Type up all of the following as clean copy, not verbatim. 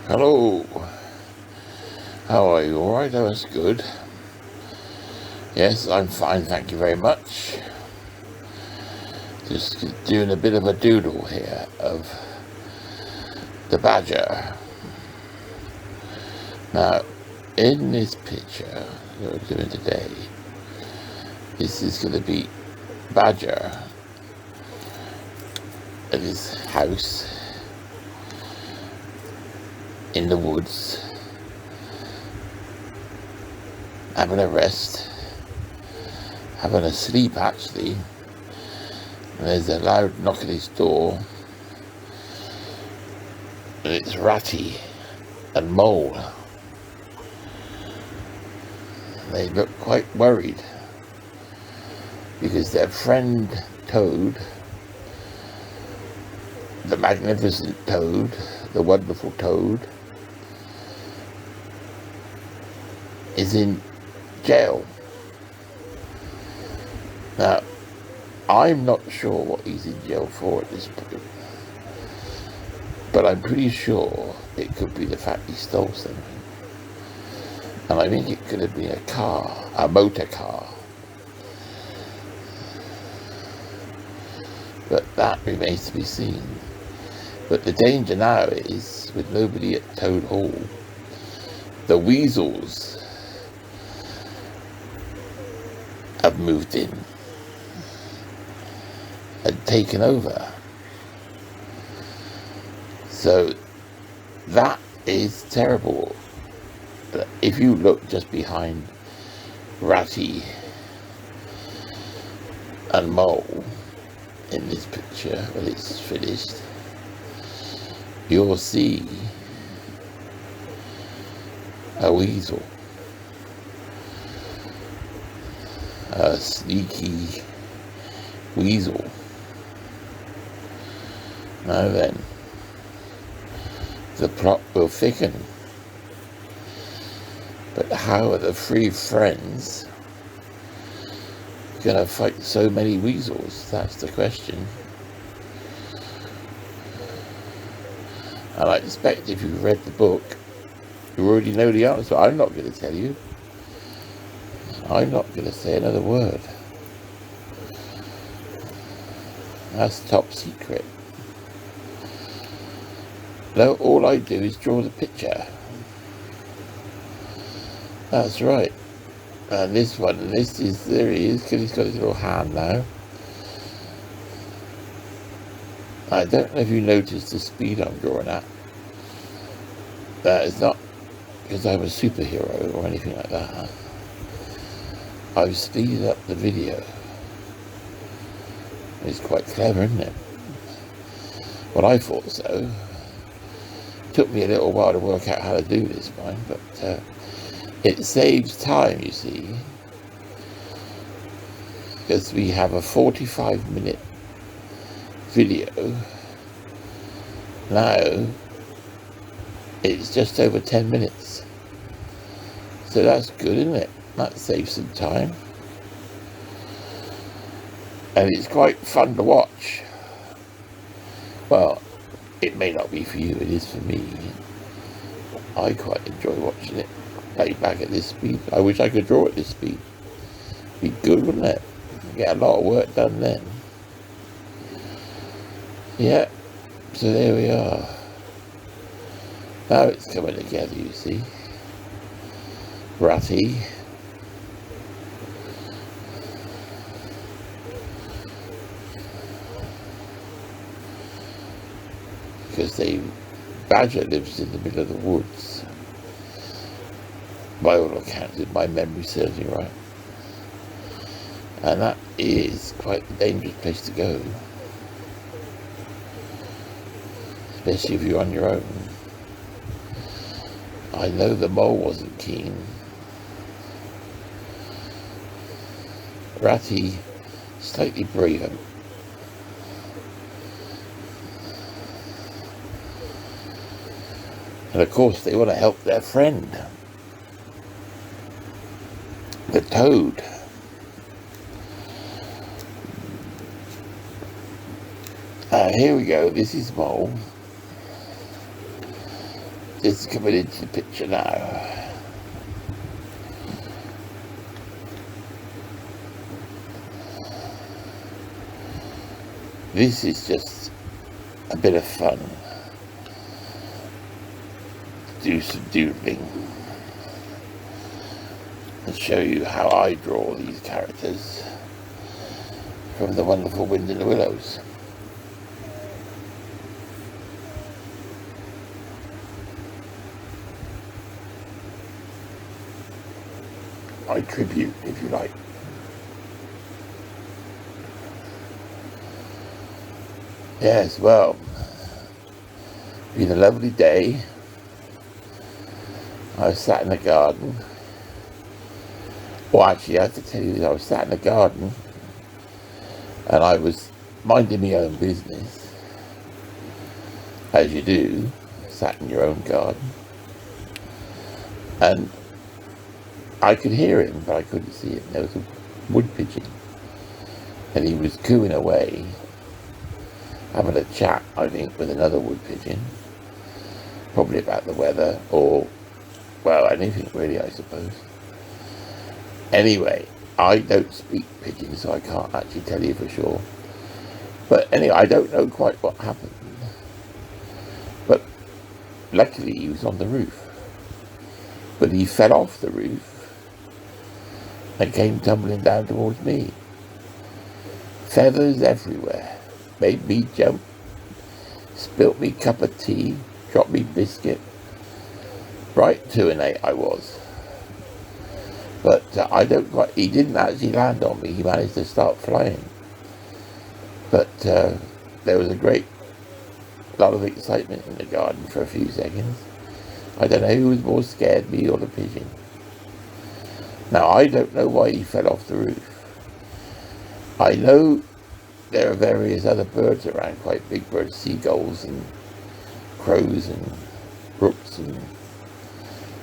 Hello, how are you? Alright, that was good. Yes, I'm fine, thank you very much. Just doing a bit of a doodle here of the badger. Now, in this picture that we're doing today, this is going to be Badger at his house in the woods, having a rest, having a sleep actually. And there's a loud knock at his door, and it's Ratty and Mole. They look quite worried because their friend Toad, the magnificent Toad, the wonderful Toad, is in jail. Now, I'm not sure what he's in jail for at this point, but I'm pretty sure it could be the fact he stole something. And I think it could have been a motor car. But that remains to be seen. But the danger now is, with nobody at Toad Hall, the weasels have moved in and taken over. So that is terrible. If you look just behind Ratty and Mole in this picture, when it's finished, you'll see a weasel, a sneaky weasel. Now then, the plot will thicken. But how are the three friends going to fight so many weasels? That's the question. And I expect if you've read the book, you already know the answer. I'm not going to tell you. I'm not going to say another word. That's top secret. No, all I do is draw the picture. That's right. And this one, there he is, because he's got his little hand now. I don't know if you noticed the speed I'm drawing at. That is not because I'm a superhero or anything like that. I've speeded up the video. It's quite clever, isn't it? Well, I thought so. It took me a little while to work out how to do this one, but it saves time, you see, because we have a 45-minute video. Now it's just over 10 minutes. So that's good, isn't it? That saves some time. And it's quite fun to watch. Well, it may not be for you, it is for me. I quite enjoy watching it. Played back at this speed. I wish I could draw at this speed. Be good, wouldn't it? Get a lot of work done then. Yeah, so there we are. Now it's coming together, you see. Ratty. Because Badger lives in the middle of the woods. By all accounts, if my memory serves me right. And that is quite a dangerous place to go. Especially if you're on your own. I know the Mole wasn't keen. Ratty, slightly braver. And of course they want to help their friend, the Toad. Here we go, this is Mole. This is coming into the picture now. This is just a bit of fun. Do some doodling and show you how I draw these characters from the wonderful Wind in the Willows. My tribute, if you like. Yes, well, been a lovely day. I was sat in the garden. Well, actually, I have to tell you that I was sat in the garden and I was minding my own business, as you do, sat in your own garden. And I could hear him, but I couldn't see him. There was a wood pigeon, and he was cooing away, having a chat, I think, with another wood pigeon, probably about the weather, or, well, anything really, I suppose. Anyway, I don't speak pigeon, so I can't actually tell you for sure. But anyway, I don't know quite what happened. But luckily he was on the roof. But he fell off the roof and came tumbling down towards me. Feathers everywhere. Made me jump. Spilt me cup of tea. Dropped me biscuit. Right 2 and 8 I was. But he didn't actually land on me. He managed to start flying. But there was a great lot of excitement in the garden for a few seconds. I don't know who was more scared, me or the pigeon. Now, I don't know why he fell off the roof. I know there are various other birds around, quite big birds, seagulls and crows and rooks and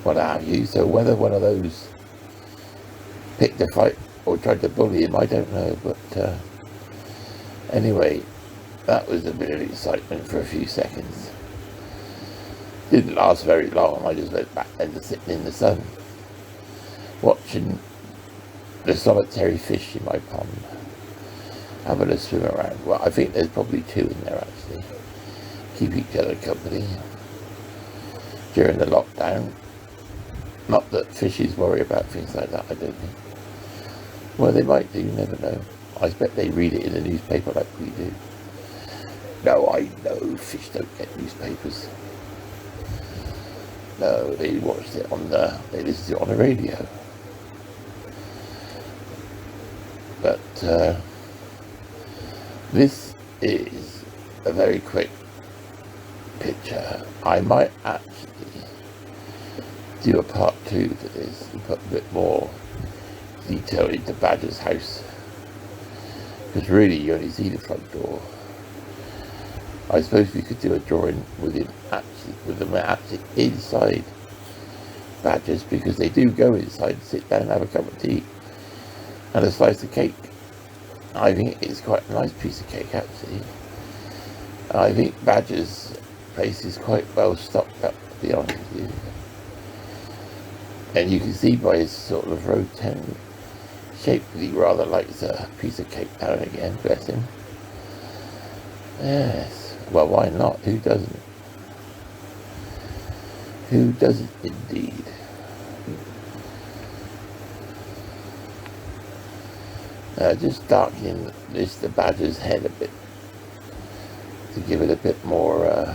what have you. So whether one of those picked a fight or tried to bully him, I don't know. But anyway, that was a bit of excitement for a few seconds. Didn't last very long. I just went back then to sitting in the sun, watching the solitary fish in my pond, having a swim around. Well, I think there's probably 2 in there actually. Keep each other company during the lockdown. Not that fishes worry about things like that, I don't think. Well, they might do, you never know. I expect they read it in the newspaper like we do. No, I know fish don't get newspapers. No, they watched it they listened to it on the radio. But this is a very quick picture. I might actually do a part 2 to this and put a bit more detail into Badger's house. Because really you only see the front door. I suppose we could do a drawing with them actually inside Badgers, because they do go inside, sit down and have a cup of tea and a slice of cake. I think it's quite a nice piece of cake actually. I think Badger's place is quite well stocked up, to be honest with you. And you can see by his sort of rotund shape that he rather likes a piece of cake now and again, bless him. Yes. Well, why not? Who doesn't? Who doesn't indeed? Just darkening the Badger's head a bit to give it a bit more,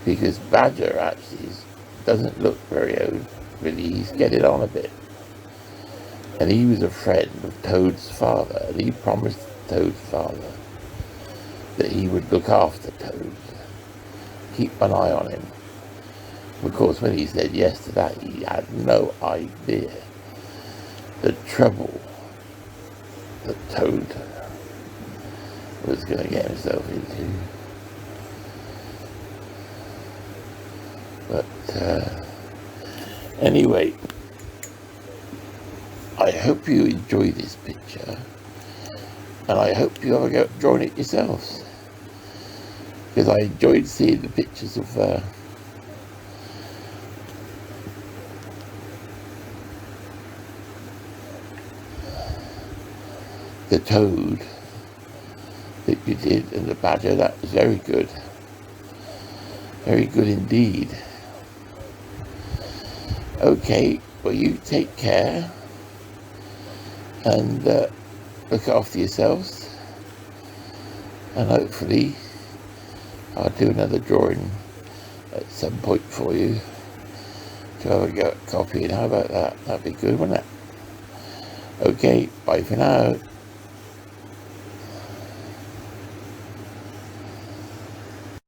because Badger actually doesn't look very old, really. He's getting on a bit. And he was a friend of Toad's father, and he promised Toad's father that he would look after Toad, keep an eye on him. Of course, when he said yes to that, he had no idea the trouble that Toad was going to get himself into. But anyway, I hope you enjoy this picture, and I hope you have a go at drawing it yourselves, because I enjoyed seeing the pictures of the toad that you did and the badger. That was very good. Very good indeed. Okay, well, you take care and look after yourselves, and hopefully I'll do another drawing at some point for you to have a go at copying. How about that? That'd be good, wouldn't it? Okay, bye for now.